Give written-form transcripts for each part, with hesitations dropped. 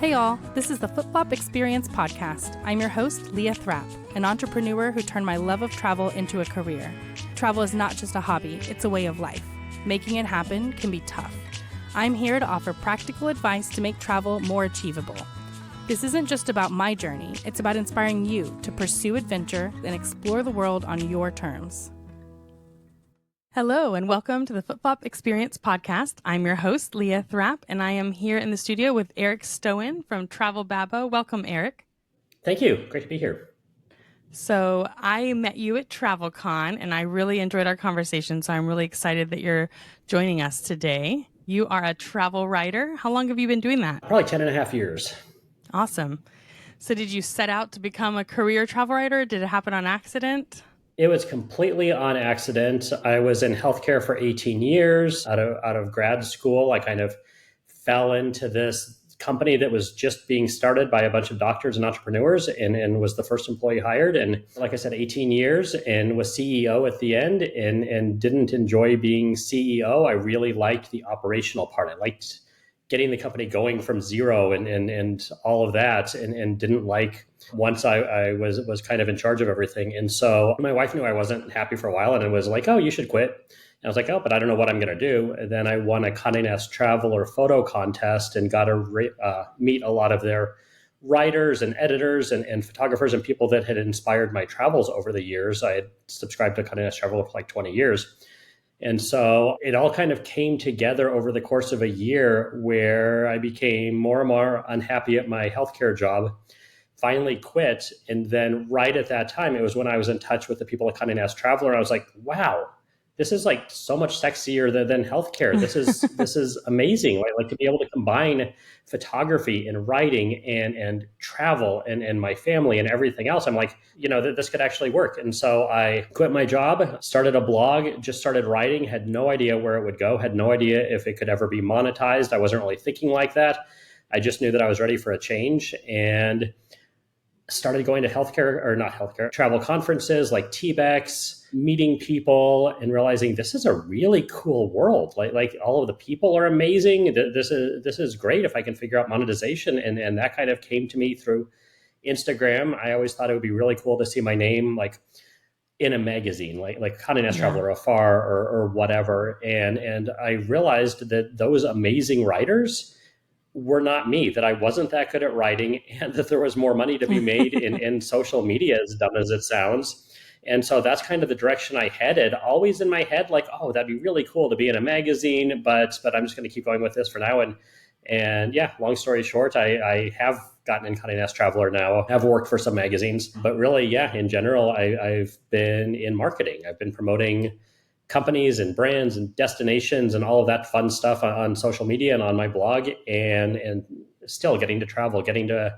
Hey y'all, this is the Flipflop Experience Podcast. I'm your host, Leah Thrapp, an entrepreneur who turned my love of travel into a career. Travel is not just a hobby, it's a way of life. Making it happen can be tough. I'm here to offer practical advice to make travel more achievable. This isn't just about my journey, it's about inspiring you to pursue adventure and explore the world on your terms. Hello and welcome to the Flipflop Experience Podcast. I'm your host, Leah Thrapp, and I am here in the studio with Eric Stoen from Travel Babbo. Welcome, Eric. Thank you. Great to be here. So I met you at TravelCon, and I really enjoyed our conversation, so I'm really excited that you're joining us today. You are a travel writer. How long have you been doing that? Probably 10 and a half years. Awesome. So did you set out to become a career travel writer? Did it happen on accident? It was completely on accident. I was in healthcare for 18 years. Out of grad school, I kind of fell into this company that was just being started by a bunch of doctors and entrepreneurs and was the first employee hired. And like I said, 18 years and was CEO at the end and didn't enjoy being CEO. I really liked the operational part. I liked getting the company going from zero and all of that and didn't like once I was kind of in charge of everything. And so my wife knew I wasn't happy for a while and it was like, oh, you should quit. And I was like, oh, but I don't know what I'm going to do. And then I won a Condé Nast Traveler photo contest and got to meet a lot of their writers and editors and photographers and people that had inspired my travels over the years. I had subscribed to Condé Nast Traveler for like 20 years. And so it all kind of came together over the course of a year where I became more and more unhappy at my healthcare job, finally quit. And then right at that time, it was when I was in touch with the people at Condé Nast Traveler. And I was like, wow, this is like so much sexier than healthcare. This is amazing. Like to be able to combine photography and writing and travel and my family and everything else. I'm like, this could actually work. And so I quit my job, started a blog, just started writing, had no idea where it would go, had no idea if it could ever be monetized. I wasn't really thinking like that. I just knew that I was ready for a change and started going to travel conferences like TBEX, meeting people and realizing this is a really cool world. Like all of the people are amazing. This is great if I can figure out monetization. And that kind of came to me through Instagram. I always thought it would be really cool to see my name like in a magazine, like Condé Nast Traveler, Afar or whatever. And I realized that those amazing writers were not me, that I wasn't that good at writing and that there was more money to be made in social media, as dumb as it sounds. And so that's kind of the direction I headed, always in my head, like, oh, that'd be really cool to be in a magazine, but I'm just going to keep going with this for now. And yeah, long story short, I have gotten in Condé Nast Traveler now. I've worked for some magazines, but really, yeah, in general, I've been in marketing. I've been promoting companies and brands and destinations and all of that fun stuff on social media and on my blog and still getting to travel, getting to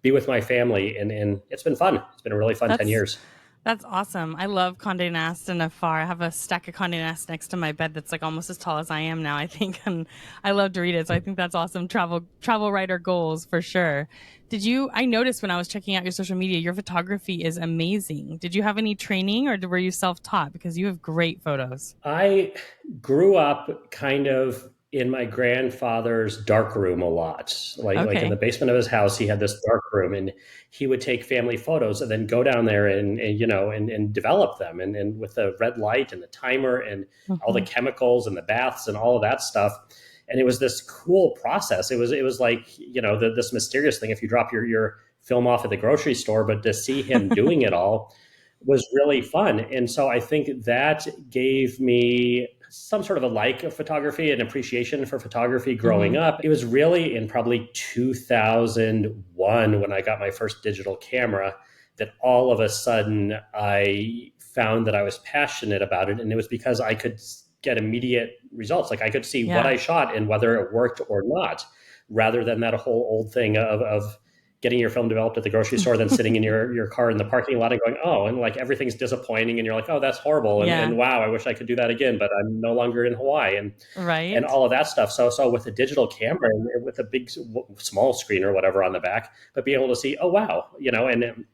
be with my family. And it's been fun. It's been a really fun 10 years. That's awesome. I love Condé Nast and Afar. I have a stack of Condé Nast next to my bed that's like almost as tall as I am now, I think. And I love to read it. So I think that's awesome. Travel writer goals for sure. I noticed when I was checking out your social media, your photography is amazing. Did you have any training or were you self-taught? Because you have great photos. I grew up kind of in my grandfather's dark room a lot. Like in the basement of his house, he had this dark room and he would take family photos and then go down there and develop them and with the red light and the timer and all the chemicals and the baths and all of that stuff. And it was this cool process. It was like, this mysterious thing if you drop your film off at the grocery store, but to see him doing it all was really fun. And so I think that gave me some sort of a like of photography and appreciation for photography growing up. It was really in probably 2001 when I got my first digital camera that all of a sudden I found that I was passionate about it. And it was because I could get immediate results. Like I could see what I shot and whether it worked or not, rather than that whole old thing of getting your film developed at the grocery store, then sitting in your car in the parking lot and going, oh, and like everything's disappointing. And you're like, oh, that's horrible. And wow, I wish I could do that again, but I'm no longer in Hawaii and all of that stuff. So with a digital camera and with a big, small screen or whatever on the back, but being able to see, oh, wow, and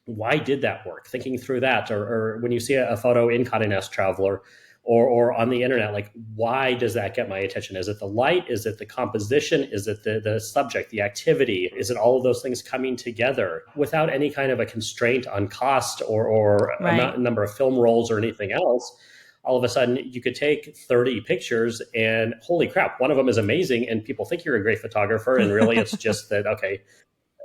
why did that work? Thinking through that, or when you see a photo in Condé Nast Traveler, or on the internet. Like, why does that get my attention? Is it the light? Is it the composition? Is it the subject, the activity? Is it all of those things coming together without any kind of a constraint on cost or Right. number of film rolls or anything else? All of a sudden you could take 30 pictures and holy crap, one of them is amazing and people think you're a great photographer, and really it's just that, okay,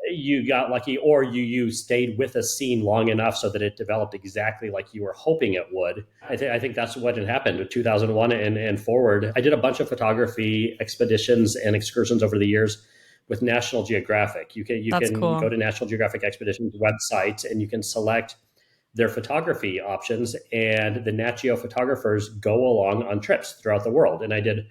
you got lucky, or you stayed with a scene long enough so that it developed exactly like you were hoping it would. I think that's what had happened with 2001 and forward. I did a bunch of photography expeditions and excursions over the years with National Geographic. You That's can cool. go to National Geographic Expeditions website and you can select their photography options, and the Nat Geo photographers go along on trips throughout the world. And I did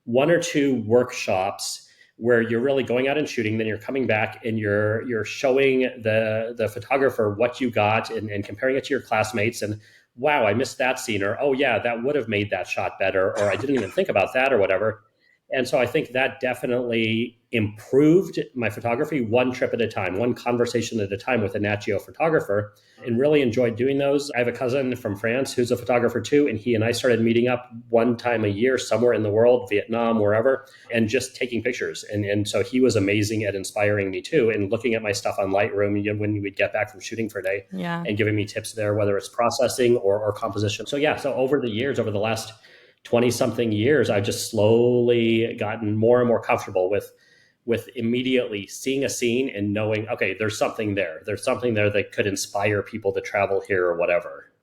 one or two workshops where you're really going out and shooting, then you're coming back and you're showing the photographer what you got and comparing it to your classmates, and wow, I missed that scene, or oh yeah, that would have made that shot better, or I didn't even think about that, or whatever. And so I think that definitely improved my photography one trip at a time, one conversation at a time with a Nat Geo photographer, and really enjoyed doing those. I have a cousin from France who's a photographer too, and he and I started meeting up one time a year somewhere in the world, Vietnam, wherever, and just taking pictures. And so he was amazing at inspiring me too, and looking at my stuff on Lightroom when we'd get back from shooting for a day, Yeah. and giving me tips there, whether it's processing or composition. So yeah, so over the years, over the last 20 something years, I've just slowly gotten more and more comfortable with immediately seeing a scene and knowing, okay, there's something there. There's something there that could inspire people to travel here or whatever.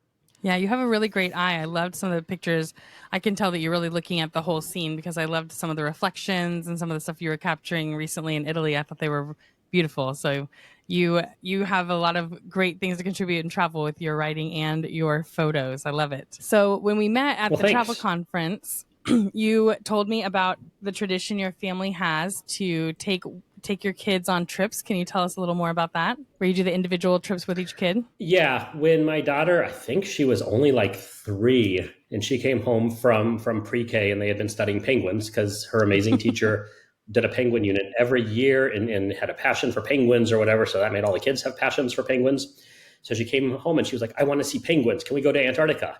Yeah, you have a really great eye. I loved some of the pictures. I can tell that you're really looking at the whole scene, because I loved some of the reflections and some of the stuff you were capturing recently in Italy. I thought they were beautiful. So you have a lot of great things to contribute in travel with your writing and your photos. I love it. So when we met at Well, the travel thanks. conference, you told me about the tradition your family has to take your kids on trips. Can you tell us a little more about that? Where you do the individual trips with each kid? Yeah, when my daughter, I think she was only like 3, and she came home from pre-K, and they had been studying penguins because her amazing teacher did a penguin unit every year and had a passion for penguins or whatever. So that made all the kids have passions for penguins. So she came home and she was like, I want to see penguins. Can we go to Antarctica?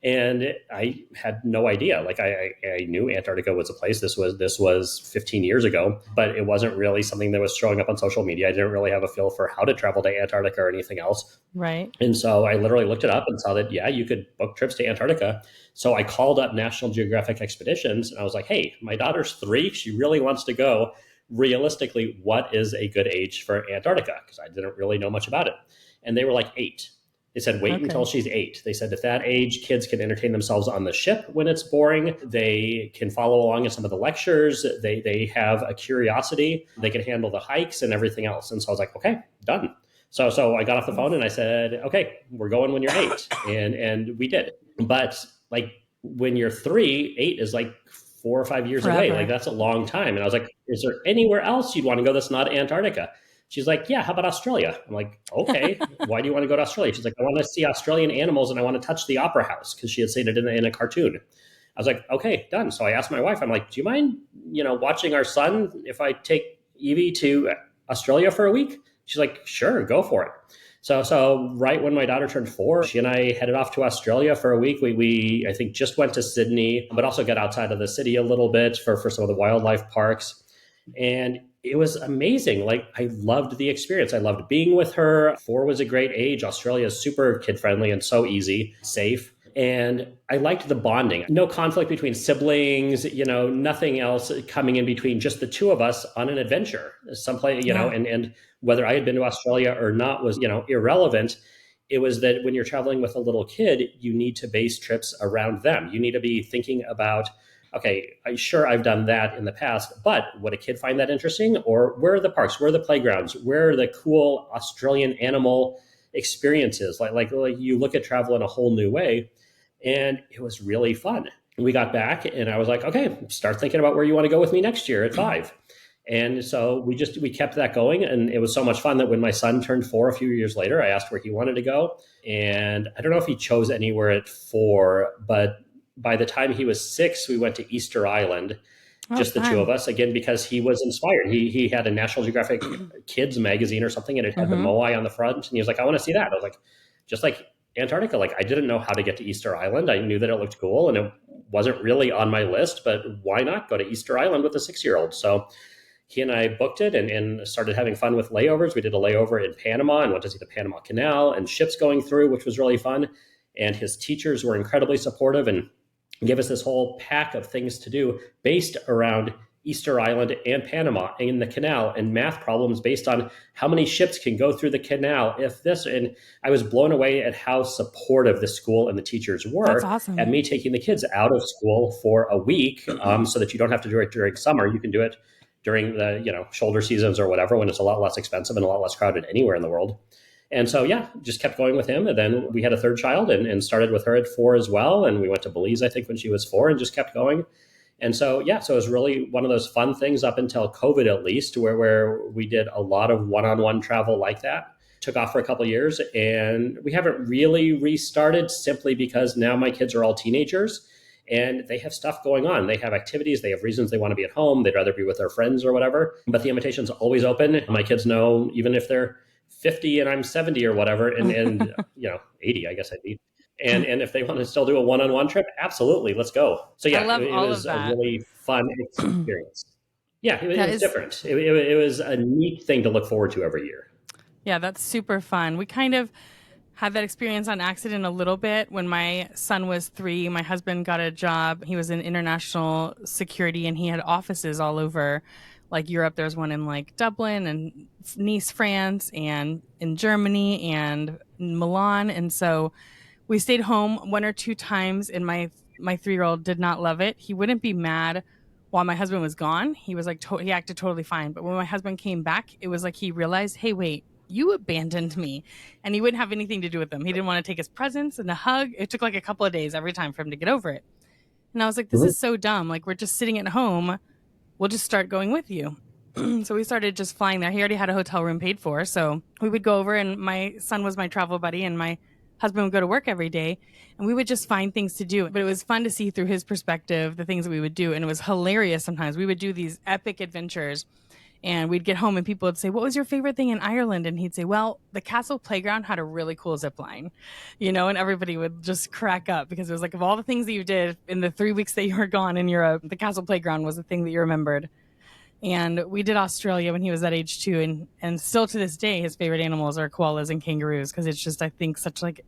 And I had no idea. Like I knew Antarctica was a place. This was 15 years ago, but it wasn't really something that was showing up on social media. I didn't really have a feel for how to travel to Antarctica or anything else. Right. And so I literally looked it up and saw that, yeah, you could book trips to Antarctica. So I called up National Geographic Expeditions and I was like, hey, my daughter's 3. She really wants to go. Realistically, what is a good age for Antarctica? Because I didn't really know much about it. And they were like 8. They said, wait until she's 8. They said, at that age, kids can entertain themselves on the ship when it's boring. They can follow along in some of the lectures. They have a curiosity. They can handle the hikes and everything else. And so I was like, okay, done. So I got off the phone and I said, okay, we're going when you're 8. And we did. But like when you're 3, 8 is like 4 or 5 years away. Like that's a long time. And I was like, is there anywhere else you'd want to go that's not Antarctica? She's like, yeah, how about Australia? I'm like, okay, why do you want to go to Australia? She's like, I want to see Australian animals and I want to touch the opera house, because she had seen it in a cartoon. I was like, okay, done. So I asked my wife, I'm like, do you mind, watching our son if I take Evie to Australia for a week? She's like, sure, go for it. So right when my daughter turned 4, she and I headed off to Australia for a week. We I think just went to Sydney, but also got outside of the city a little bit for some of the wildlife parks. And it was amazing. Like, I loved the experience. I loved being with her. 4 was a great age. Australia is super kid friendly and so easy, safe. And I liked the bonding. No conflict between siblings, nothing else coming in between, just the two of us on an adventure. Someplace, and whether I had been to Australia or not was, irrelevant. It was that when you're traveling with a little kid, you need to base trips around them. You need to be thinking about, okay, I've done that in the past, but would a kid find that interesting? Or where are the parks? Where are the playgrounds? Where are the cool Australian animal experiences? Like you look at travel in a whole new way. And it was really fun. We got back and I was like, okay, start thinking about where you want to go with me next year at 5. And so we kept that going. And it was so much fun that when my son turned 4 a few years later, I asked where he wanted to go. And I don't know if he chose anywhere at 4, but by the time he was 6, we went to Easter Island, just the two of us, again, because he was inspired. He had a National Geographic Kids magazine or something, and it had the moai on the front. And he was like, I want to see that. I was like, just like Antarctica. Like, I didn't know how to get to Easter Island. I knew that it looked cool and it wasn't really on my list, but why not go to Easter Island with a 6-year-old? So he and I booked it and started having fun with layovers. We did a layover in Panama and went to see the Panama Canal and ships going through, which was really fun. And his teachers were incredibly supportive and gave us this whole pack of things to do based around Easter Island and Panama in the canal, and math problems based on how many ships can go through the canal. If this, and I was blown away at how supportive the school and the teachers were. That's awesome. At me taking the kids out of school for a week, so that you don't have to do it during summer. You can do it during the shoulder seasons or whatever, when it's a lot less expensive and a lot less crowded anywhere in the world. And so, yeah, just kept going with him. And then we had a third child and started with her at 4 as well. And we went to Belize, I think, when she was 4, and just kept going. And so, yeah, so it was really one of those fun things up until COVID, at least, where we did a lot of one-on-one travel like that. Took off for a couple of years, and we haven't really restarted simply because now my kids are all teenagers and they have stuff going on. They have activities, they have reasons they want to be at home. They'd rather be with their friends or whatever. But the invitation's always open. My kids know, even if they're 50 and I'm 70 or whatever, and 80, I guess I'd be. And if they want to still do a one-on-one trip, absolutely, let's go. So yeah, it was a really fun experience. Yeah, it was different. It was a neat thing to look forward to every year. Yeah, that's super fun. We kind of had that experience on accident a little bit. When my son was 3, my husband got a job. He was in international security, and he had offices all over like Europe. There's one in like Dublin and Nice, France, and in Germany and Milan. And so we stayed home 1 or 2 times, and my 3-year-old did not love it. He wouldn't be mad while my husband was gone. He was like, he acted totally fine. But when my husband came back, it was like he realized, hey, wait, you abandoned me. And he wouldn't have anything to do with them. He didn't want to take his presents and a hug. It took like a couple of days every time for him to get over it. And I was like, this is so dumb. Like, we're just sitting at home. We'll just start going with you. So we started just flying there. He already had a hotel room paid for. So we would go over, and my son was my travel buddy, and my husband would go to work every day, and we would just find things to do. But it was fun to see through his perspective the things that we would do. And it was hilarious sometimes. We would do these epic adventures, and we'd get home and people would say, what was your favorite thing in Ireland? And he'd say, well, the castle playground had a really cool zip line, and everybody would just crack up, because it was like, of all the things that you did in the 3 weeks that you were gone in Europe, the castle playground was the thing that you remembered. And we did Australia when he was that age too, and still to this day, his favorite animals are koalas and kangaroos, because it's just, I think,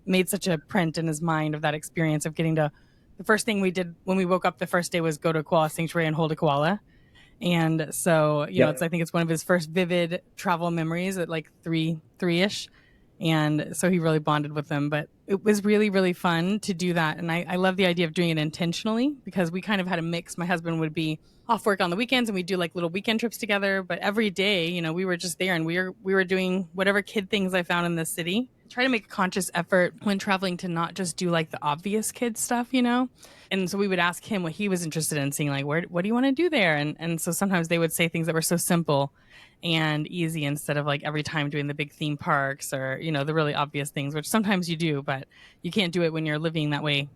made such a print in his mind of that experience of getting to. The first thing we did when we woke up the first day was go to a koala sanctuary and hold a koala, and so I think it's one of his first vivid travel memories at like three-ish, and so he really bonded with them. But it was really, really fun to do that, and I love the idea of doing it intentionally, because we kind of had a mix. My husband would be off work on the weekends, and we'd do like little weekend trips together. But every day, we were just there, and we were doing whatever kid things I found in the city. Try to make a conscious effort when traveling to not just do like the obvious kid stuff, And so we would ask him what he was interested in seeing, like, what do you want to do there? And so sometimes they would say things that were so simple and easy, instead of like every time doing the big theme parks or, the really obvious things, which sometimes you do, but you can't do it when you're living that way,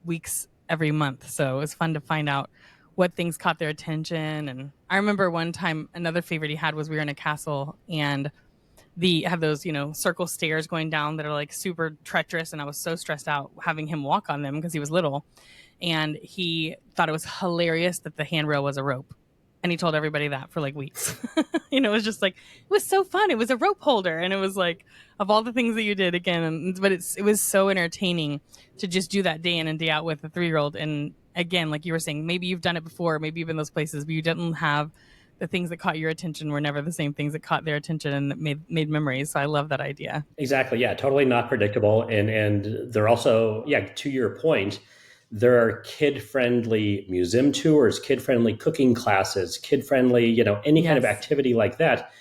weeks every month. So it was fun to find out what things caught their attention. And I remember one time, another favorite he had was we were in a castle, and have those, circle stairs going down that are like super treacherous. And I was so stressed out having him walk on them because he was little. And he thought it was hilarious that the handrail was a rope. And he told everybody that for like weeks. It was just like, it was so fun. It was a rope holder. And it was like, of all the things that you did again, but it was so entertaining to just do that day in and day out with a 3-year-old. And again, like you were saying, maybe you've done it before, maybe you've been in those places, but you didn't have the things that caught your attention were never the same things that caught their attention and that made memories. So I love that idea. Exactly. Yeah. Totally not predictable. And they're also, to your point, there are kid-friendly museum tours, kid-friendly cooking classes, kid-friendly, any kind of activity like that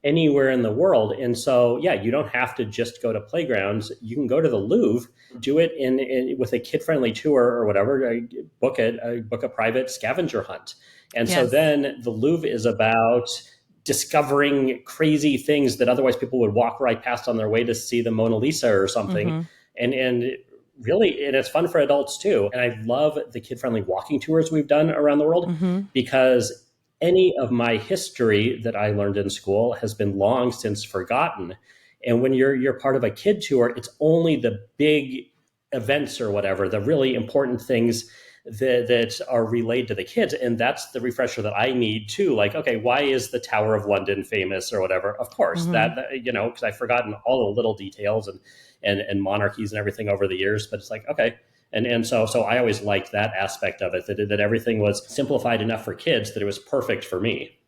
anywhere in the world. And so, you don't have to just go to playgrounds. You can go to the Louvre, do it in with a kid-friendly tour or whatever, book a private scavenger hunt. And so then the Louvre is about discovering crazy things that otherwise people would walk right past on their way to see the Mona Lisa or something. And really, and it's fun for adults too. And I love the kid-friendly walking tours we've done around the world, because any of my history that I learned in school has been long since forgotten. And when you're part of a kid tour, it's only the big events or whatever, the really important things that are relayed to the kids. And that's the refresher that I need too. Like, okay, why is the Tower of London famous or whatever? Of course, because I've forgotten all the little details and monarchies and everything over the years. But it's like, okay. So I always liked that aspect of it, that everything was simplified enough for kids that it was perfect for me.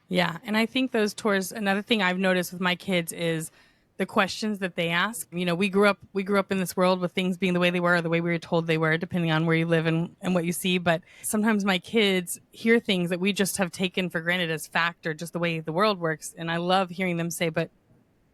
Yeah. And I think those tours, another thing I've noticed with my kids is the questions that they ask. We grew up in this world with things being the way they were or the way we were told they were, depending on where you live and what you see. But sometimes my kids hear things that we just have taken for granted as fact or just the way the world works. And I love hearing them say, but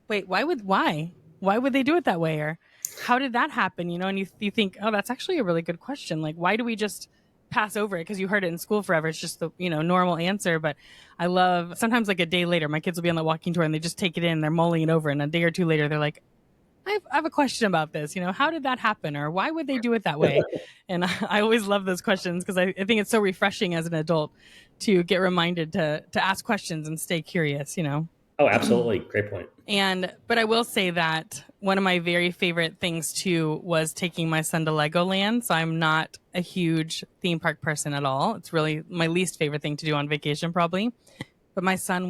wait, why would they do it that way? Or how did that happen? And you think, oh, that's actually a really good question. Like, why do we just pass over it because you heard it in school forever? It's just the normal answer. But I love sometimes like a day later, my kids will be on the walking tour and they just take it in, they're mulling it over, and a day or two later they're like, I have a question about this. How did that happen, or why would they do it that way? And I always love those questions because I think it's so refreshing as an adult to get reminded to ask questions and stay curious. Oh, absolutely. Great point. But I will say that one of my very favorite things too was taking my son to Legoland. So I'm not a huge theme park person at all. It's really my least favorite thing to do on vacation, probably. But my son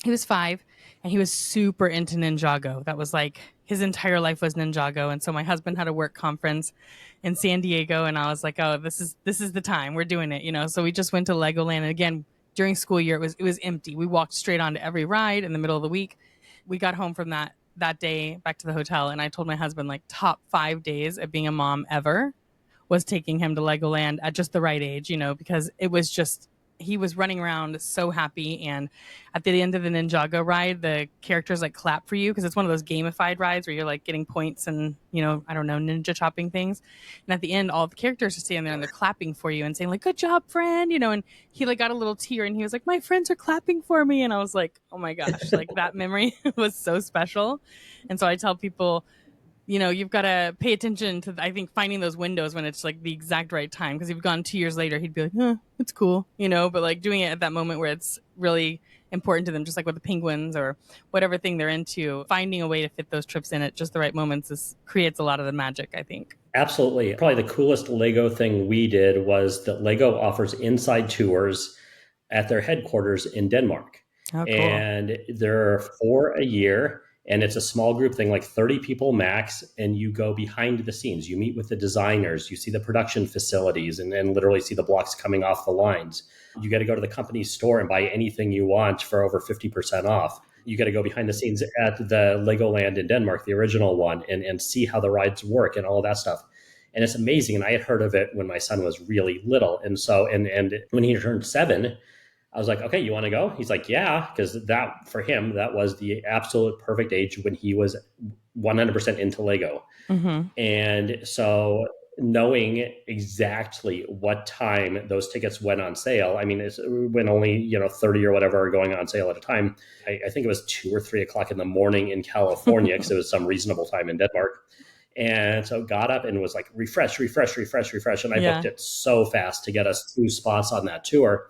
he was 5 and he was super into Ninjago. That was like his entire life was Ninjago. And so my husband had a work conference in San Diego and I was like, oh, this is the time we're doing it. So we just went to Legoland. And again, during school year, it was empty. We walked straight on to every ride in the middle of the week. We got home from that day back to the hotel, and I told my husband, like, top 5 days of being a mom ever was taking him to Legoland at just the right age, because it was just, he was running around so happy. And at the end of the Ninjago ride, the characters like clap for you because it's one of those gamified rides where you're like getting points and, I don't know, ninja chopping things. And at the end, all the characters are standing there and they're clapping for you and saying like, good job, friend, and he like got a little tear and he was like, my friends are clapping for me. And I was like, oh my gosh, like that memory was so special. And so I tell people, you've got to pay attention to, I think, finding those windows when it's like the exact right time. Because if you've gone 2 years later, he'd be like, it's cool, but like doing it at that moment where it's really important to them, just like with the penguins or whatever thing they're into, finding a way to fit those trips in at just the right moments creates a lot of the magic, I think. Absolutely. Probably the coolest Lego thing we did was that Lego offers inside tours at their headquarters in Denmark. Oh, cool. And there are 4 a year. And it's a small group thing, like 30 people max, and you go behind the scenes. You meet with the designers, you see the production facilities, and literally see the blocks coming off the lines. You got to go to the company store and buy anything you want for over 50% off. You got to go behind the scenes at the Legoland in Denmark, the original one, and see how the rides work and all of that stuff. And it's amazing. And I had heard of it when my son was really little. And so, and when he turned 7, I was like, okay, you want to go? He's like, yeah, because that for him, that was the absolute perfect age when he was 100% into Lego. Mm-hmm. And so knowing exactly what time those tickets went on sale, I mean, it's when only, 30 or whatever are going on sale at a time. I think it was 2 or 3 o'clock in the morning in California because it was some reasonable time in Denmark. And so got up and was like, refresh. And I booked it so fast to get us 2 spots on that tour.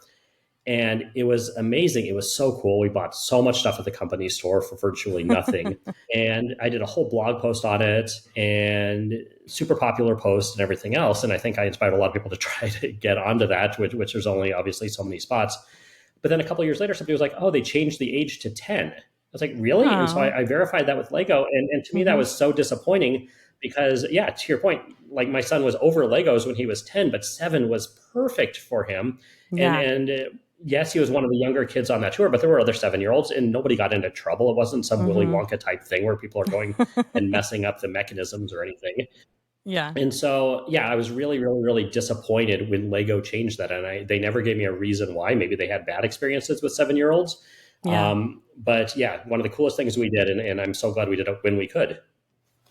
And it was amazing. It was so cool. We bought so much stuff at the company store for virtually nothing. And I did a whole blog post on it and super popular post and everything else. And I think I inspired a lot of people to try to get onto that, which there's only obviously so many spots. But then a couple of years later, somebody was like, oh, they changed the age to 10. I was like, really? Oh. And so I verified that with Lego. And to me, that was so disappointing because, yeah, to your point, like my son was over Legos when he was 10, but 7 was perfect for him. Yeah. And yes, he was one of the younger kids on that tour, but there were other 7-year-olds and nobody got into trouble. It wasn't some Willy Wonka type thing where people are going and messing up the mechanisms or anything. Yeah. And so, yeah, I was really, really, really disappointed when Lego changed that. And they never gave me a reason why. Maybe they had bad experiences with 7-year-olds. Yeah. But yeah, one of the coolest things we did, and I'm so glad we did it when we could.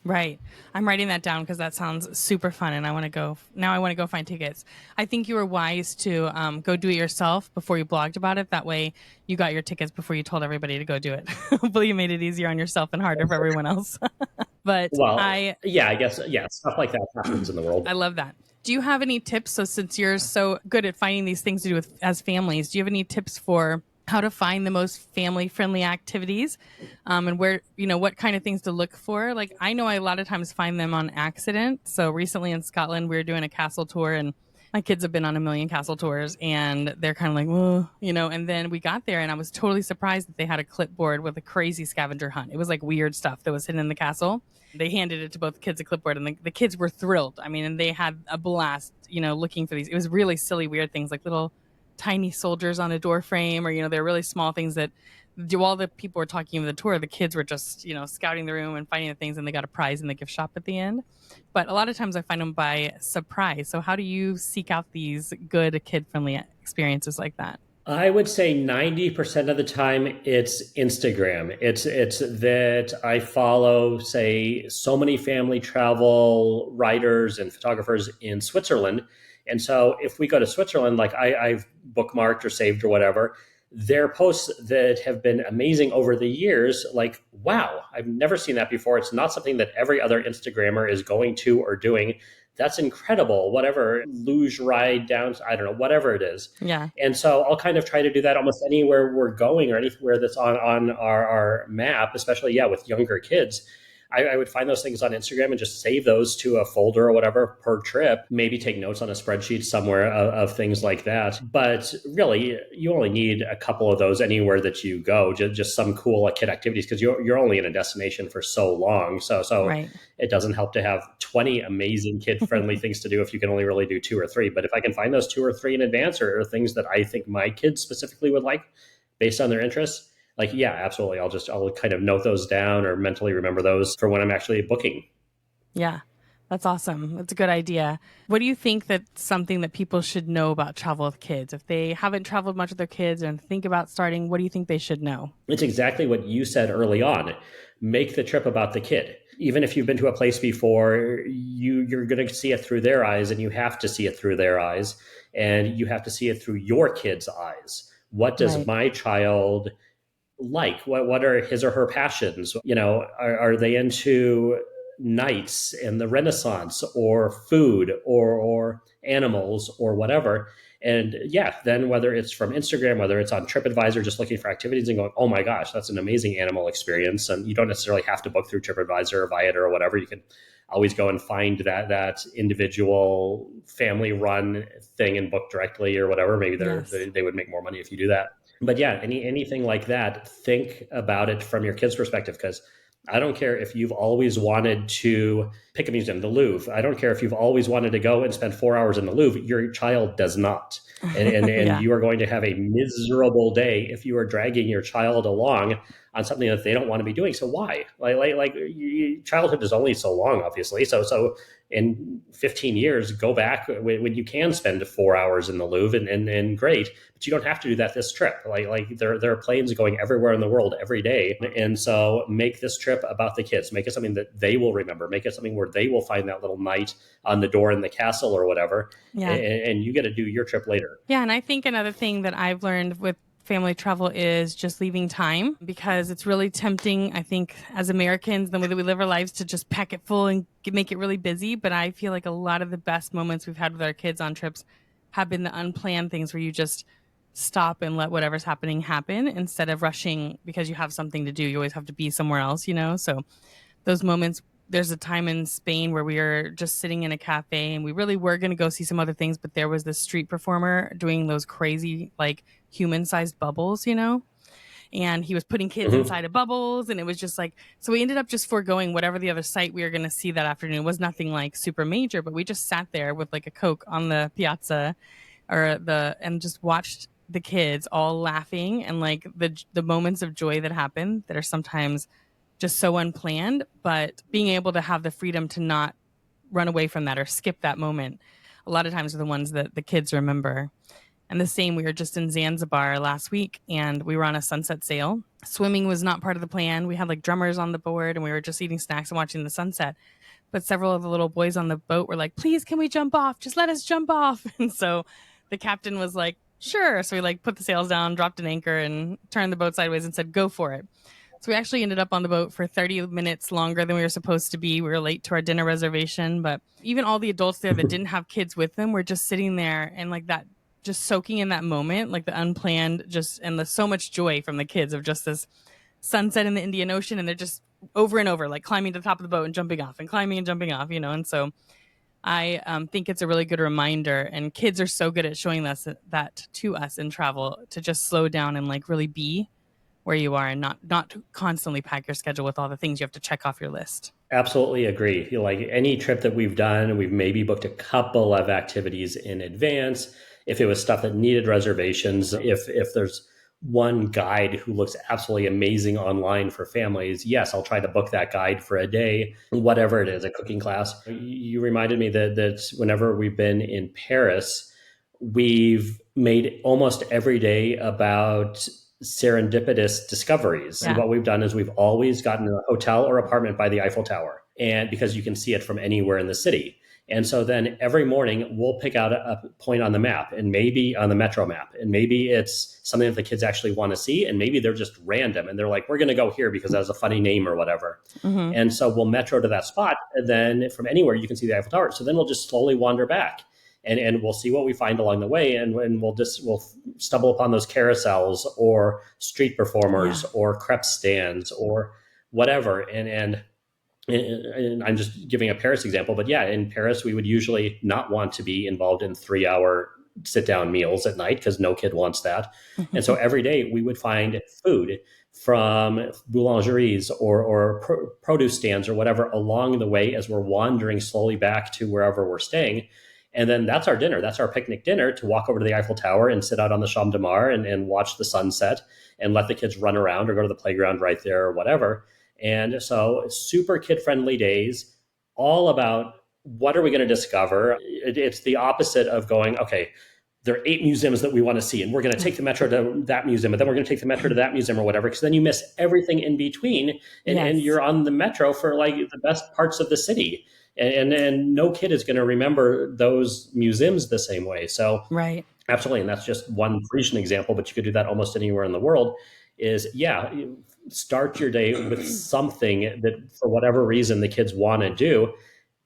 Right. I'm writing that down because that sounds super fun and I want to go find tickets. I think you were wise to go do it yourself before you blogged about it. That way you got your tickets before you told everybody to go do it. Hopefully you made it easier on yourself and harder for everyone else. But I guess, stuff like that happens in the world. I love that. Do you have any tips? So since you're so good at finding these things to do as families, do you have any tips for how to find the most family friendly activities, and where, what kind of things to look for. Like, I know I a lot of times find them on accident. So recently in Scotland, we were doing a castle tour, and my kids have been on a million castle tours, and they're kind of like, well, and then we got there and I was totally surprised that they had a clipboard with a crazy scavenger hunt. It was like weird stuff that was hidden in the castle. They handed it to both kids, a clipboard, and the kids were thrilled. I mean, and they had a blast, looking for these. It was really silly, weird things like little tiny soldiers on a door frame, or, they're really small things that do. All the people were talking about the tour, the kids were just, scouting the room and finding the things, and they got a prize in the gift shop at the end. But a lot of times I find them by surprise. So how do you seek out these good kid-friendly experiences like that? I would say 90% of the time it's Instagram. It's that I follow, say, so many family travel writers and photographers in Switzerland. And so if we go to Switzerland, like I've bookmarked or saved or whatever, their posts that have been amazing over the years, like, wow, I've never seen that before. It's not something that every other Instagrammer is going to or doing. That's incredible. Whatever, luge ride down, I don't know, whatever it is. Yeah. And so I'll kind of try to do that almost anywhere we're going or anywhere that's on our map, especially, with younger kids. I would find those things on Instagram and just save those to a folder or whatever per trip, maybe take notes on a spreadsheet somewhere of things like that. But really, you only need a couple of those anywhere that you go, just some cool kid activities, because you're only in a destination for so long. So right. It doesn't help to have 20 amazing kid-friendly things to do if you can only really do 2 or 3. But if I can find those 2 or 3 in advance, or things that I think my kids specifically would like based on their interests, like, yeah, absolutely. I'll kind of note those down or mentally remember those for when I'm actually booking. Yeah, that's awesome. That's a good idea. What do you think that's something that people should know about travel with kids? If they haven't traveled much with their kids and think about starting, what do you think they should know? It's exactly what you said early on. Make the trip about the kid. Even if you've been to a place before, you're going to see it through their eyes, and you have to see it through their eyes, and you have to see it through your kid's eyes. What does my child like? What are his or her passions? Are they into knights and the Renaissance, or food, or animals, or whatever? And then whether it's from Instagram, whether it's on TripAdvisor, just looking for activities and going, oh my gosh, that's an amazing animal experience. And you don't necessarily have to book through TripAdvisor or Viator or whatever. You can always go and find that individual family run thing and book directly or whatever. Maybe they would make more money if you do that. But anything like that, think about it from your kid's perspective, because I don't care if you've always wanted to pick a museum, the Louvre. I don't care if you've always wanted to go and spend 4 hours in the Louvre. Your child does not. And you are going to have a miserable day if you are dragging your child along on something that they don't want to be doing. So why? Like childhood is only so long, obviously. So in 15 years, go back when you can spend 4 hours in the Louvre, and great. But you don't have to do that this trip. Like there are planes going everywhere in the world every day. And so make this trip about the kids. Make it something that they will remember. Make it something where they will find that little knight on the door in the castle or whatever. Yeah. And you get to do your trip later. Yeah. And I think another thing that I've learned with family travel is just leaving time, because it's really tempting, I think, as Americans, the way that we live our lives, to just pack it full and make it really busy. But I feel like a lot of the best moments we've had with our kids on trips have been the unplanned things where you just stop and let whatever's happening happen instead of rushing because you have something to do. You always have to be somewhere else, So those moments, there's a time in Spain where we were just sitting in a cafe and we really were going to go see some other things, but there was this street performer doing those crazy, like, human-sized bubbles, and he was putting kids inside of bubbles, and it was just like, so we ended up just foregoing whatever the other site we were going to see that afternoon. It was nothing like super major, but we just sat there with like a Coke on the piazza and just watched the kids all laughing, and like the moments of joy that happen that are sometimes just so unplanned, but being able to have the freedom to not run away from that or skip that moment, a lot of times are the ones that the kids remember. And the same, we were just in Zanzibar last week, and we were on a sunset sail. Swimming was not part of the plan. We had like drummers on the board, and we were just eating snacks and watching the sunset. But several of the little boys on the boat were like, please, can we jump off? Just let us jump off. And so the captain was like, sure. So we like put the sails down, dropped an anchor, and turned the boat sideways and said, go for it. So we actually ended up on the boat for 30 minutes longer than we were supposed to be. We were late to our dinner reservation, but even all the adults there that didn't have kids with them were just sitting there, and like that just soaking in that moment, like the unplanned, just and the so much joy from the kids of just this sunset in the Indian Ocean, and they're just over and over, like climbing to the top of the boat and jumping off and climbing and jumping off, And so I think it's a really good reminder, and kids are so good at showing us that to us in travel, to just slow down and like really be where you are, and not constantly pack your schedule with all the things you have to check off your list. Absolutely agree. Like any trip that we've done, we've maybe booked a couple of activities in advance. If it was stuff that needed reservations, if there's one guide who looks absolutely amazing online for families, yes, I'll try to book that guide for a day, whatever it is, a cooking class. You reminded me that whenever we've been in Paris, we've made almost every day about serendipitous discoveries. Yeah. And what we've done is we've always gotten a hotel or apartment by the Eiffel Tower, and because you can see it from anywhere in the city. And so then every morning we'll pick out a point on the map, and maybe on the metro map, and maybe it's something that the kids actually want to see, and maybe they're just random and they're like, we're going to go here because that has a funny name or whatever. Mm-hmm. And so we'll metro to that spot, and then from anywhere you can see the Eiffel Tower. So then we'll just slowly wander back. And we'll see what we find along the way, and we'll stumble upon those carousels or street performers or crepe stands or whatever. And I'm just giving a Paris example, but yeah, in Paris we would usually not want to be involved in 3-hour sit-down meals at night because no kid wants that. And so every day we would find food from boulangeries or produce stands or whatever along the way as we're wandering slowly back to wherever we're staying. And then that's our dinner. That's our picnic dinner, to walk over to the Eiffel Tower and sit out on the Champ de Mars and watch the sunset and let the kids run around or go to the playground right there or whatever. And so super kid-friendly days, all about what are we going to discover. It's the opposite of going, okay, there are 8 museums that we want to see, and we're going to take the metro to that museum, and then we're going to take the metro to that museum or whatever, because then you miss everything in between, and you're on the metro for like the best parts of the city. And no kid is going to remember those museums the same way. So right. Absolutely. And that's just one Parisian example, but you could do that almost anywhere in the world. Is start your day with something that for whatever reason the kids want to do.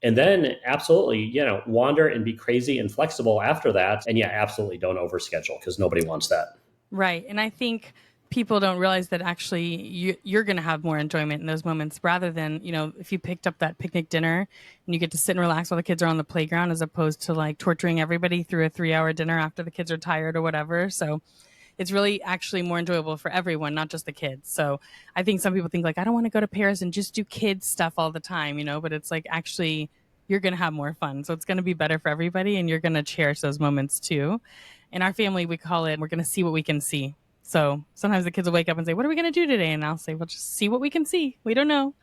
And then absolutely, wander and be crazy and flexible after that. And absolutely don't overschedule, because nobody wants that. Right. And I think people don't realize that actually you're going to have more enjoyment in those moments, rather than, if you picked up that picnic dinner and you get to sit and relax while the kids are on the playground, as opposed to like torturing everybody through a 3-hour dinner after the kids are tired or whatever. So it's really actually more enjoyable for everyone, not just the kids. So I think some people think like, I don't want to go to Paris and just do kids stuff all the time, but it's like, actually you're going to have more fun. So it's going to be better for everybody, and you're going to cherish those moments too. In our family, we call it, we're going to see what we can see. So sometimes the kids will wake up and say, what are we going to do today? And I'll say, well, just see what we can see. We don't know.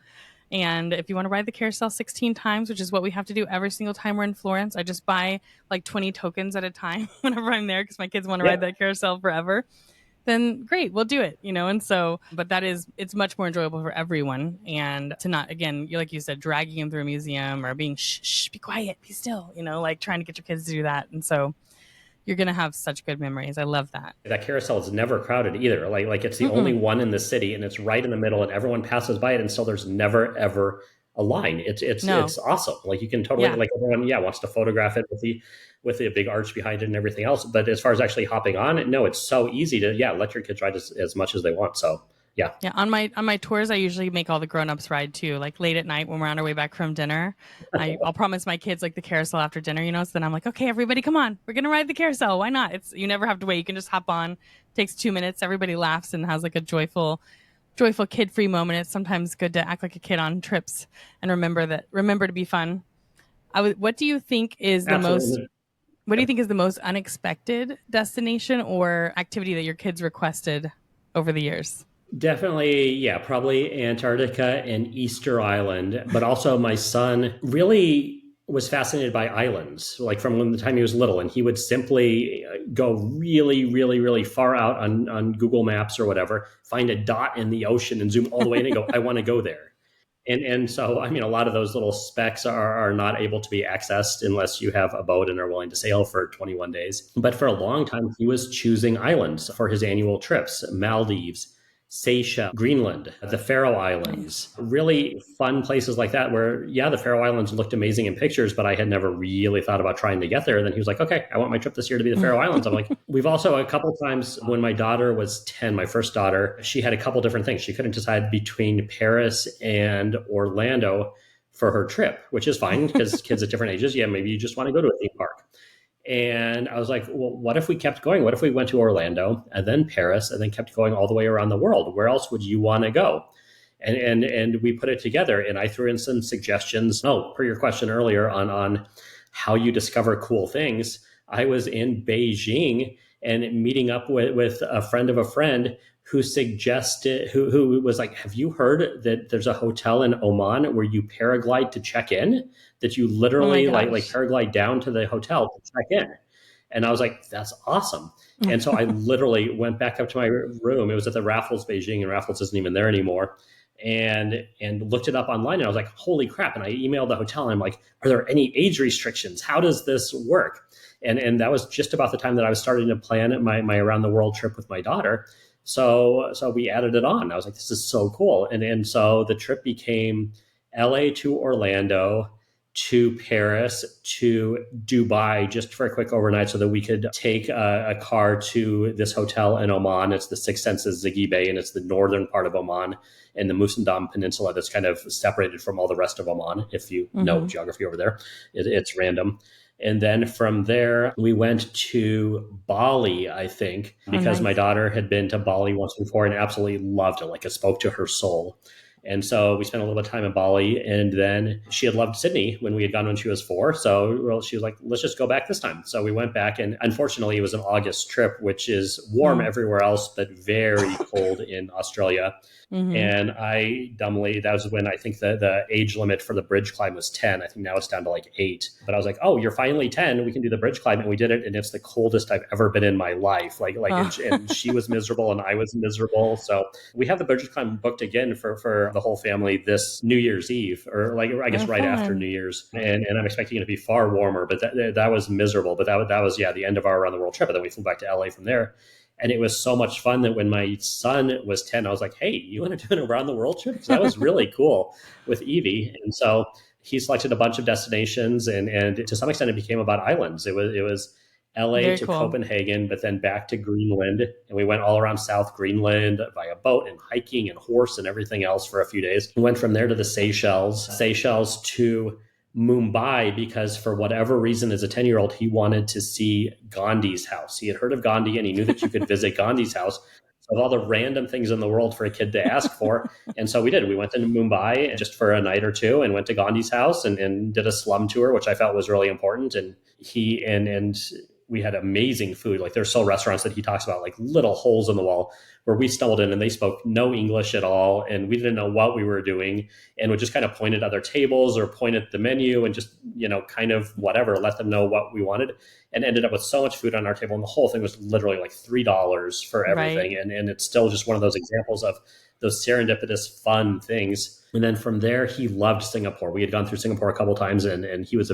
And if you want to ride the carousel 16 times, which is what we have to do every single time we're in Florence, I just buy like 20 tokens at a time whenever I'm there, because my kids want to ride that carousel forever. Then great, we'll do it, And so, but it's much more enjoyable for everyone. And to not, again, like you said, dragging them through a museum or being shh, be quiet, be still, like trying to get your kids to do that. And so you're going to have such good memories. I love that. That carousel is never crowded either. Like it's the only one in the city, and it's right in the middle, and everyone passes by it. And so there's never, ever a line. It's awesome. Like you can totally, like everyone, wants to photograph it with the big arch behind it and everything else. But as far as actually hopping on it, no, it's so easy to, let your kids ride as much as they want. So yeah. On my tours, I usually make all the grown-ups ride too. Like late at night when we're on our way back from dinner, I'll promise my kids like the carousel after dinner, So then I'm like, okay, everybody, come on, we're gonna ride the carousel. Why not? You never have to wait. You can just hop on. It takes 2 minutes. Everybody laughs and has like a joyful kid-free moment. It's sometimes good to act like a kid on trips and remember to be fun. What do you think is the most unexpected destination or activity that your kids requested over the years? Definitely, probably Antarctica and Easter Island. But also my son really was fascinated by islands, like from the time he was little. And he would simply go really, really, really far out on Google Maps or whatever, find a dot in the ocean and zoom all the way in and go, I want to go there. And so, a lot of those little specks are not able to be accessed unless you have a boat and are willing to sail for 21 days. But for a long time, he was choosing islands for his annual trips: Maldives, Seychelles, Greenland, the Faroe Islands, really fun places like that where, yeah, the Faroe Islands looked amazing in pictures, but I had never really thought about trying to get there. And then he was like, okay, I want my trip this year to be the Faroe Islands. I'm like, we've also a couple times when my daughter was 10, my first daughter, she had a couple different things. She couldn't decide between Paris and Orlando for her trip, which is fine because kids at different ages, yeah, maybe you just want to go to a theme park. And I was like, well, what if we kept going? What if we went to Orlando and then Paris and then kept going all the way around the world? Where else would you want to go? And we put it together, and I threw in some suggestions. Oh, per your question earlier on how you discover cool things, I was in Beijing and meeting up with a friend of a friend who suggested, who was like, have you heard that there's a hotel in Oman where you paraglide to check in, that you literally like paraglide down to the hotel to check in? And I was like, that's awesome. And so I literally went back up to my room. It was at the Raffles Beijing, and Raffles isn't even there anymore. And looked it up online, and I was like, holy crap. And I emailed the hotel, and I'm like, are there any age restrictions? How does this work? And that was just about the time that I was starting to plan my around the world trip with my daughter. So we added it on. I was like, this is so cool. And so the trip became LA to Orlando to Paris to Dubai just for a quick overnight so that we could take a car to this hotel in Oman. It's the Six Senses Ziggy Bay, and it's the northern part of Oman and the Musandam Peninsula that's kind of separated from all the rest of Oman. If you know geography over there, it's random. And then from there, we went to Bali, I think, because my daughter had been to Bali once before and absolutely loved it. Like it spoke to her soul. And so we spent a little bit of time in Bali, and then she had loved Sydney when we had gone when she was 4. So she was like, let's just go back this time. So we went back, and unfortunately it was an August trip, which is warm everywhere else, but very cold in Australia. And that was when I think the age limit for the bridge climb was 10. I think now it's down to like 8. But I was like, oh, you're finally 10. We can do the bridge climb. And we did it. And it's the coldest I've ever been in my life. And she was miserable and I was miserable. So we have the bridge climb booked again for the whole family this New Year's Eve, or I guess right after New Year's. And I'm expecting it to be far warmer, but that was miserable. But that was, the end of our around the world trip. And then we flew back to LA from there. And it was so much fun that when my son was 10, I was like, hey, you want to do an around the world trip? Because that was really cool with Evie. And so he selected a bunch of destinations, and to some extent it became about islands. It was LA Very to cool. Copenhagen, but then back to Greenland. And we went all around South Greenland via boat and hiking and horse and everything else for a few days. We went from there to the Seychelles to Mumbai, because for whatever reason, as a 10-year-old, he wanted to see Gandhi's house. He had heard of Gandhi, and he knew that you could visit Gandhi's house. So of all the random things in the world for a kid to ask for. And so we did. We went to Mumbai just for a night or two and went to Gandhi's house and did a slum tour, which I felt was really important. And we had amazing food. Like there's still restaurants that he talks about, like little holes in the wall, where we stumbled in and they spoke no English at all. And we didn't know what we were doing, and would just kind of point at other tables or point at the menu and just, kind of whatever, let them know what we wanted, and ended up with so much food on our table. And the whole thing was literally like $3 for everything. Right. And it's still just one of those examples of those serendipitous fun things. And then from there, he loved Singapore. We had gone through Singapore a couple of times, and he was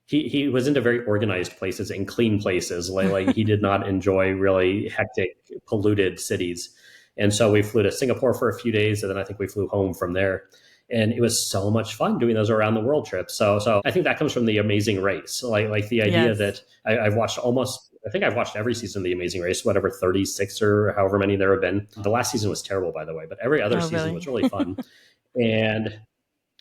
he was into very organized places and clean places. Like he did not enjoy really hectic, polluted cities. And so we flew to Singapore for a few days, and then I think we flew home from there. And it was so much fun doing those around the world trips. So I think that comes from The Amazing Race. Like the idea that I've watched I've watched every season of The Amazing Race, whatever, 36 or however many there have been. The last season was terrible, by the way, but every other season was really fun. And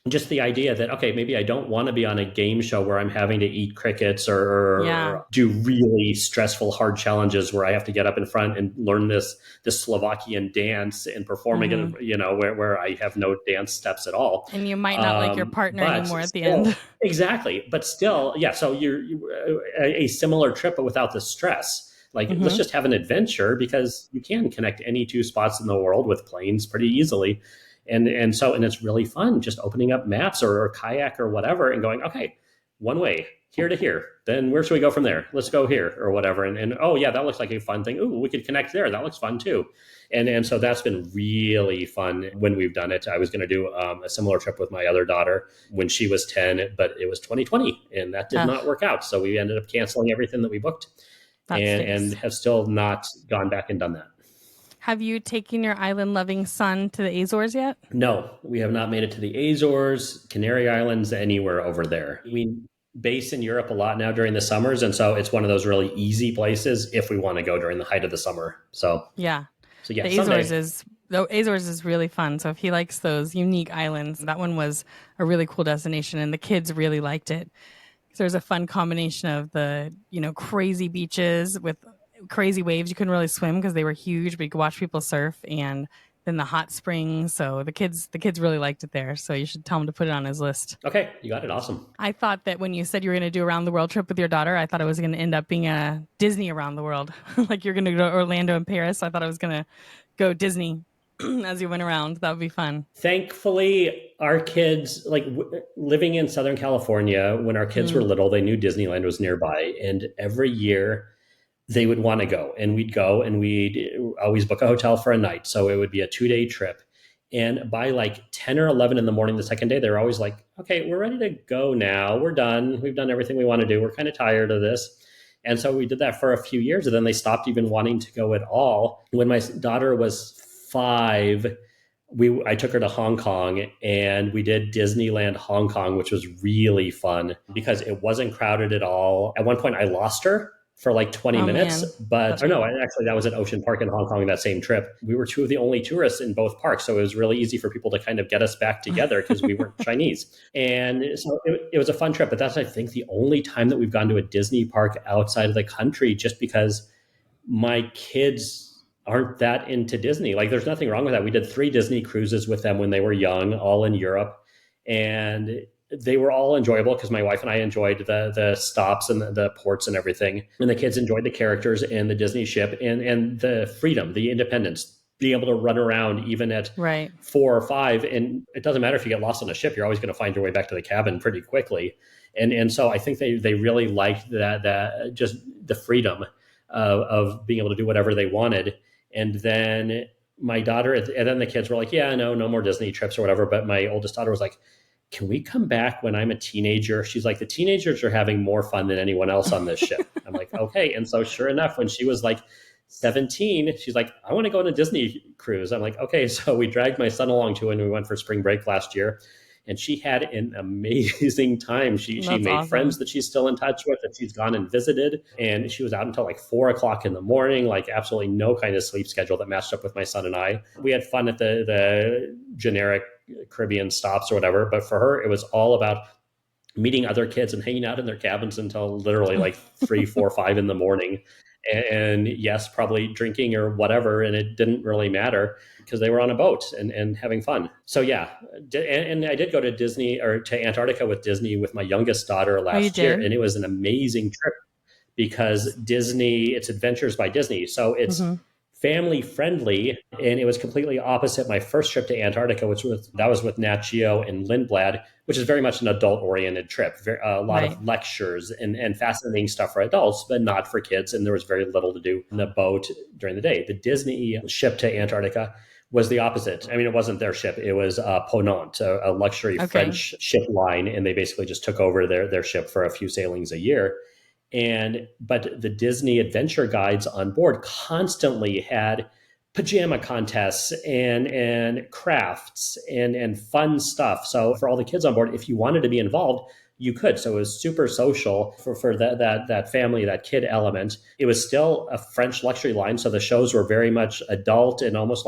just the idea that, okay, maybe I don't want to be on a game show where I'm having to eat crickets or do really stressful, hard challenges where I have to get up in front and learn this Slovakian dance and performing it, where I have no dance steps at all. And you might not like your partner anymore at the end. Exactly. But still, so you're a similar trip, but without the stress. Like, let's just have an adventure, because you can connect any two spots in the world with planes pretty easily. And it's really fun just opening up maps or kayak or whatever and going, okay, one way here to here, then where should we go from there? Let's go here or whatever. And oh yeah, that looks like a fun thing. Ooh, we could connect there. That looks fun too. And so that's been really fun when we've done it. I was going to do a similar trip with my other daughter when she was 10, but it was 2020 and that did not work out. So we ended up canceling everything that we booked and have still not gone back and done that. Have you taken your island-loving son to the Azores yet? No, we have not made it to the Azores, Canary Islands, anywhere over there. We base in Europe a lot now during the summers, and so it's one of those really easy places if we want to go during the height of the summer. Yeah. So yeah, The Azores is really fun. So if he likes those unique islands, that one was a really cool destination, and the kids really liked it. So there's a fun combination of the, crazy beaches with crazy waves. You couldn't really swim because they were huge, but you could watch people surf, and then the hot springs. So the kids really liked it there. So you should tell him to put it on his list. Okay, you got it. Awesome. I thought that when you said you were going to do a around the world trip with your daughter, I thought it was going to end up being a Disney around the world. Like you're going to go to Orlando and Paris. I thought I was going to go Disney as you went around. That would be fun. Thankfully, our kids, living in Southern California, when our kids were little, they knew Disneyland was nearby. And every year they would want to go, and we'd go, and we'd always book a hotel for a night. So it would be a 2-day trip. And by 10 or 11 in the morning, the second day, they're always like, okay, we're ready to go now. We're done. We've done everything we want to do. We're kind of tired of this. And so we did that for a few years, and then they stopped even wanting to go at all. When my daughter was 5, I took her to Hong Kong, and we did Disneyland Hong Kong, which was really fun because it wasn't crowded at all. At one point, I lost her for 20 minutes, actually that was at Ocean Park in Hong Kong that same trip. We were 2 of the only tourists in both parks, so it was really easy for people to kind of get us back together because we weren't Chinese. And so it was a fun trip, but that's, I think, the only time that we've gone to a Disney park outside of the country, just because my kids aren't that into Disney. There's nothing wrong with that. We did 3 Disney cruises with them when they were young, all in Europe, and they were all enjoyable because my wife and I enjoyed the stops and the ports and everything. And the kids enjoyed the characters and the Disney ship and the freedom, the independence, being able to run around even at 4 or 5. And it doesn't matter if you get lost on a ship, you're always going to find your way back to the cabin pretty quickly. And so I think they really liked that just the freedom of being able to do whatever they wanted. And then my daughter, and then the kids were like, yeah, no more Disney trips or whatever. But my oldest daughter was like, can we come back when I'm a teenager? She's like, the teenagers are having more fun than anyone else on this ship. I'm like, okay. And so sure enough, when she was 17, she's like, I want to go on a Disney cruise. I'm like, okay. So we dragged my son along too, and we went for spring break last year. And she had an amazing time. She made awesome friends that she's still in touch with, that she's gone and visited. And she was out until 4 o'clock in the morning, absolutely no kind of sleep schedule that matched up with my son and I. We had fun at the generic Caribbean stops or whatever. But for her, it was all about meeting other kids and hanging out in their cabins until literally 3, 4, 5 in the morning. And yes, probably drinking or whatever. And it didn't really matter because they were on a boat and having fun. So yeah. And I did go to Disney or to Antarctica with Disney with my youngest daughter last year. And it was an amazing trip because Disney, it's Adventures by Disney. So it's family friendly. And it was completely opposite my first trip to Antarctica, was with Nat Geo and Lindblad, which is very much an adult oriented trip. A lot of lectures and fascinating stuff for adults, but not for kids. And there was very little to do in the boat during the day. The Disney ship to Antarctica was the opposite. I mean, it wasn't their ship. It was Ponant, a luxury French ship line. And they basically just took over their ship for a few sailings a year. But the Disney adventure guides on board constantly had pajama contests and crafts and fun stuff. So for all the kids on board, if you wanted to be involved, you could. So it was super social for that family, that kid element. It was still a French luxury line. So the shows were very much adult and almost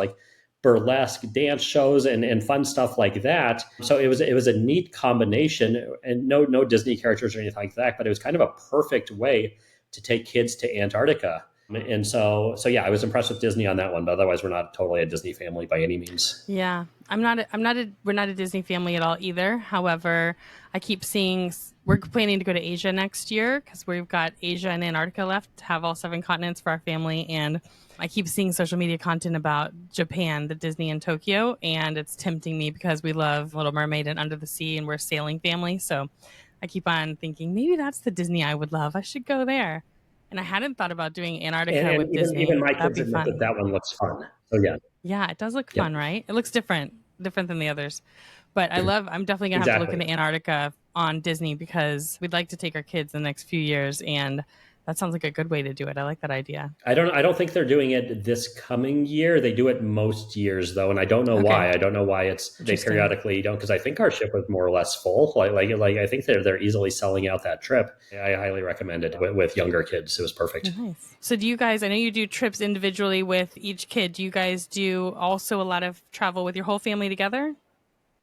burlesque dance shows and fun stuff like that. So it was a neat combination, and no Disney characters or anything like that, but it was kind of a perfect way to take kids to Antarctica. And so yeah, I was impressed with Disney on that one, but otherwise we're not totally a Disney family by any means. Yeah, we're not a Disney family at all either. However, I keep seeing we're planning to go to Asia next year because we've got Asia and Antarctica left to have all 7 continents for our family. And I keep seeing social media content about Japan, the Disney in Tokyo, and it's tempting me because we love Little Mermaid and Under the Sea, and we're a sailing family. So I keep on thinking maybe that's the Disney I would love. I should go there. And I hadn't thought about doing Antarctica with Disney. Even my kids admit that one looks fun. So yeah. Yeah, it does look fun, right? It looks different than the others. But I'm definitely going to have to look into Antarctica on Disney because we'd like to take our kids the next few years. And That sounds like a good way to do it. I like that idea. I don't think they're doing it this coming year. They do it most years though, and I don't know why. I don't know why they periodically don't, because I think our ship was more or less full. Like I think they're easily selling out that trip. I highly recommend it with younger kids. It was perfect. Nice. So do you guys, I know you do trips individually with each kid. Do you guys do also a lot of travel with your whole family together?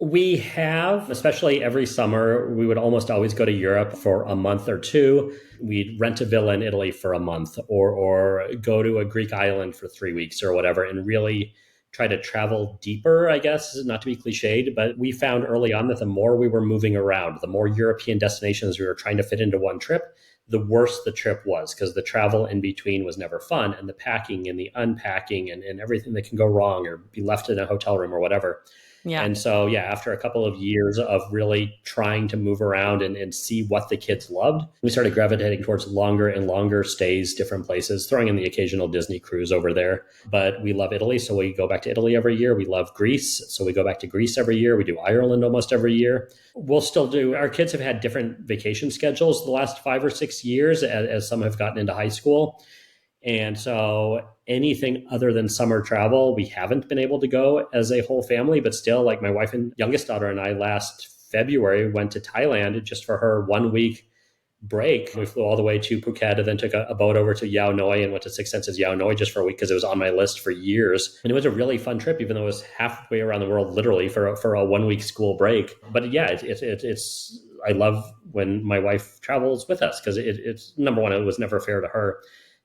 We have, especially every summer, we would almost always go to Europe for a month or two. We'd rent a villa in Italy for a month or go to a Greek island for 3 weeks or whatever, and really try to travel deeper, I guess, not to be cliched, but we found early on that the more we were moving around, the more European destinations we were trying to fit into one trip, the worse the trip was, because the travel in between was never fun, and the packing and the unpacking and everything that can go wrong or be left in a hotel room or whatever. Yeah. And so, after a couple of years of really trying to move around and see what the kids loved, we started gravitating towards longer and longer stays, different places, throwing in the occasional Disney cruise over there. But we love Italy, so we go back to Italy every year. We love Greece, so we go back to Greece every year. We do Ireland almost every year. We'll still do, our kids have had different vacation schedules the last 5 or 6 years as some have gotten into high school. And so anything other than summer travel, we haven't been able to go as a whole family, but still, like my wife and youngest daughter and I last February went to Thailand just for her 1 week break. We flew all the way to Phuket and then took a boat over to Yao Noi and went to Six Senses Yao Noi just for a week because it was on my list for years. And it was a really fun trip, even though it was halfway around the world, literally for a 1 week school break. But it's I love when my wife travels with us because it's number one, it was never fair to her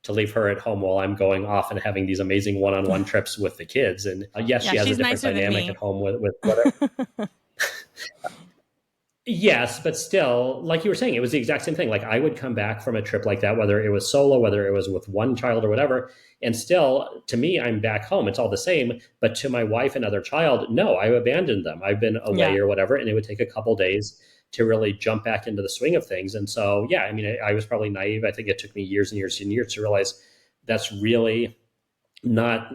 to leave her at home while I'm going off and having these amazing one-on-one trips with the kids. And yes, she has a different dynamic at home with whatever. Yes, but still, like you were saying, it was the exact same thing. Like I would come back from a trip like that, whether it was solo, whether it was with one child or whatever. And still, to me, I'm back home. It's all the same. But to my wife and other child, no, I abandoned them. I've been away or whatever. And it would take a couple days to really jump back into the swing of things. And so, I mean, I was probably naive. I think it took me years and years and years to realize that's really not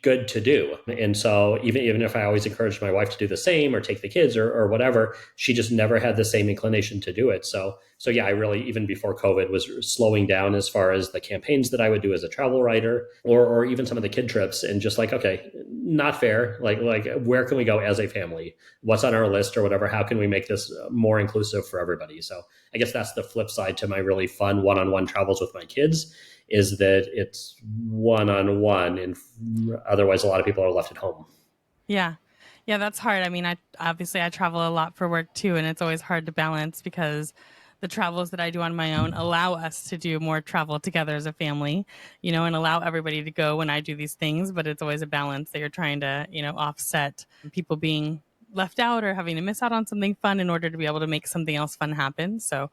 good to do. And so even if I always encouraged my wife to do the same or take the kids or whatever, she just never had the same inclination to do it. So I really, even before COVID, was slowing down as far as the campaigns that I would do as a travel writer or even some of the kid trips, and just like, okay, not fair. Like where can we go as a family? What's on our list or whatever? How can we make this more inclusive for everybody? So I guess that's the flip side to my really fun one-on-one travels with my kids, is that it's one-on-one, and otherwise a lot of people are left at home. Yeah, that's hard. I mean, I travel a lot for work too, and it's always hard to balance because the travels that I do on my own allow us to do more travel together as a family, and allow everybody to go when I do these things. But it's always a balance that you're trying to, offset people being left out or having to miss out on something fun in order to be able to make something else fun happen. So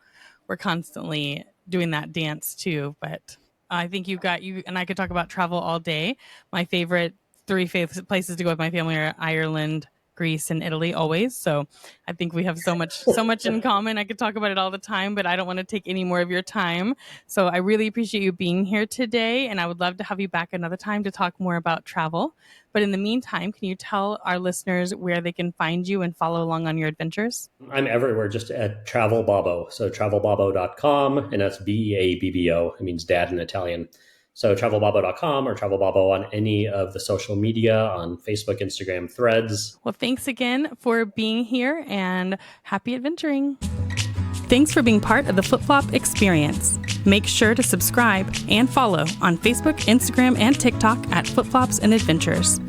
we're constantly doing that dance too. But I think you and I could talk about travel all day. My favorite 3 places to go with my family are Ireland, Greece, and Italy always. So I think we have so much in common. I could talk about it all the time, but I don't want to take any more of your time. So I really appreciate you being here today, and I would love to have you back another time to talk more about travel. But in the meantime, can you tell our listeners where they can find you and follow along on your adventures? I'm everywhere, just at Travel Babbo. So travelbabbo.com, and that's Beabbo. It means dad in Italian. So travelbabbo.com or Travel Babbo on any of the social media, on Facebook, Instagram, Threads. Well, thanks again for being here, and happy adventuring. Thanks for being part of the Flipflop Experience. Make sure to subscribe and follow on Facebook, Instagram, and TikTok at Flipflops and Adventures.